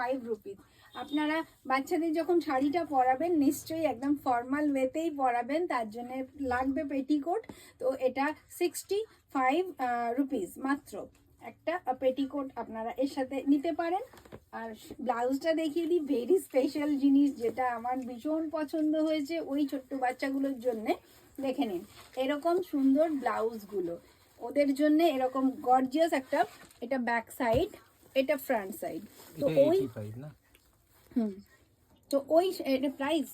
₹85। আপনারা বাচ্চাদের যখন শাড়িটা পরাবেন নিশ্চয়ই একদম ফর্মাল ওয়েতেই পরাবেন, তার জন্য লাগবে পেটিকোট। তো এটা ₹65 মাত্র একটা পেটিকোট আপনারা এর সাথে নিতে পারেন। আর ব্লাউজটা দেখিয়ে দিই, ভেরি স্পেশাল জিনিস যেটা আমার ভীষণ পছন্দ হয়েছে ওই ছোট্ট বাচ্চাগুলোর জন্যে। দেখে নিন এরকম সুন্দর ব্লাউজগুলো ওদের জন্য, এরকম গর্জিয়াস একটা, এটা ব্যাক সাইড, এটা ফ্রন্ট সাইড। তো ওই তো ওই প্রাইস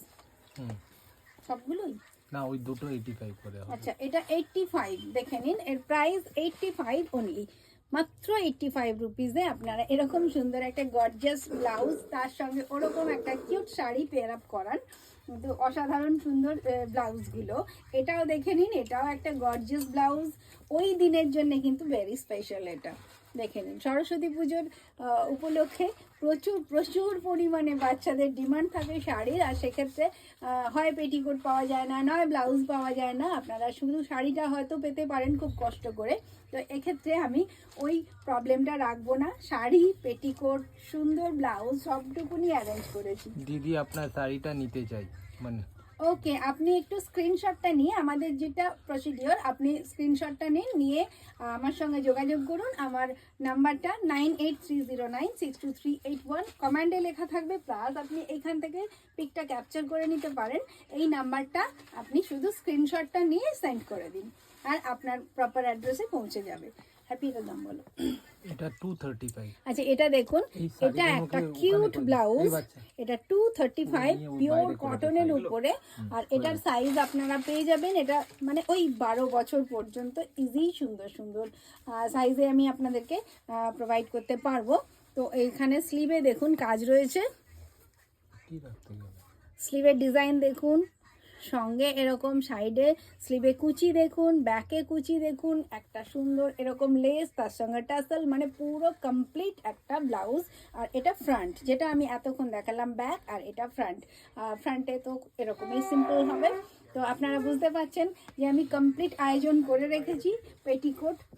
সবগুলোই না, ওই দুটো 85 করে হবে। আচ্ছা, এটা 85, দেখে নিন এর প্রাইস 85 অনলি, মাত্র ₹85 আপনারা এরকম সুন্দর একটা গর্জিয়াস ব্লাউজ, তার সঙ্গে ওরকম একটা কিউট শাড়ি পেয়ার আপ করান। কিন্তু অসাধারণ সুন্দর ব্লাউজগুলো। এটাও দেখে নিন, এটাও একটা গর্জিয়াস ব্লাউজ, ওই দিনের জন্য কিন্তু ভেরি স্পেশাল। এটা দেখে নিন সরস্বতী পুজোর উপলক্ষে প্রচুর প্রচুর পরিমাণে বাচ্চাদের ডিমান্ড থাকে শাড়ির, আর সেক্ষেত্রে হয় পেটিকোট পাওয়া যায় না, নয় ব্লাউজ পাওয়া যায় না। আপনারা শুধু শাড়িটা হয়তো পেতে পারেন খুব কষ্ট করে। তো এক্ষেত্রে আমি ওই প্রবলেমটা রাখবো না, শাড়ি, পেটিকোট, সুন্দর ব্লাউজ সবটুকুনি অ্যারেঞ্জ করেছি। দিদি আপনার শাড়িটা নিতে চাই, মানে ওকে, আপনি একটু স্ক্রিনশটটা নিয়ে, আমাদের যেটা প্রসিডিওর, আপনি স্ক্রিনশটটা নিন, নিয়ে আমার সঙ্গে যোগাযোগ করুন। আমার নাম্বারটা 9830962381, কমান্ডে লেখা থাকবে, প্লাস আপনি এখান থেকে পিকটা ক্যাপচার করে নিতে পারেন। এই নাম্বারটা আপনি শুধু স্ক্রিনশটটা নিয়ে সেন্ড করে দিন, আর আপনার প্রপার অ্যাড্রেসে পৌঁছে যাবে। হ্যাপি দাম বলো। এটা 235। আচ্ছা, এটা দেখুন, এটা একটা কিউট ব্লাউজ, এটা 235 পিওর কটনের উপরে। আর এটার সাইজ আপনারা পেয়ে যাবেন, এটা মানে ওই 12 বছর পর্যন্ত ইজি সুন্দর সুন্দর সাইজে আমি আপনাদেরকে প্রোভাইড করতে পারবো। তো এইখানে স্লিভে দেখুন কাজ রয়েছে, স্লিভের ডিজাইন দেখুন, সঙ্গে এরকম সাইডে স্লিভে কুচি দেখুন, ব্যাকে কুচি দেখুন, একটা সুন্দর এরকম লেস, তার সঙ্গে টাসেল, মানে পুরো কমপ্লিট একটা ব্লাউজ। আর এটা ফ্রন্ট, যেটা আমি এতক্ষণ দেখালাম ব্যাক, আর এটা ফ্রন্ট। ফ্রন্টে তো এরকমই সিম্পল হবে। তো আপনারা বুঝতে পারছেন যে আমি কমপ্লিট আয়োজন করে রেখেছি পেটিকোট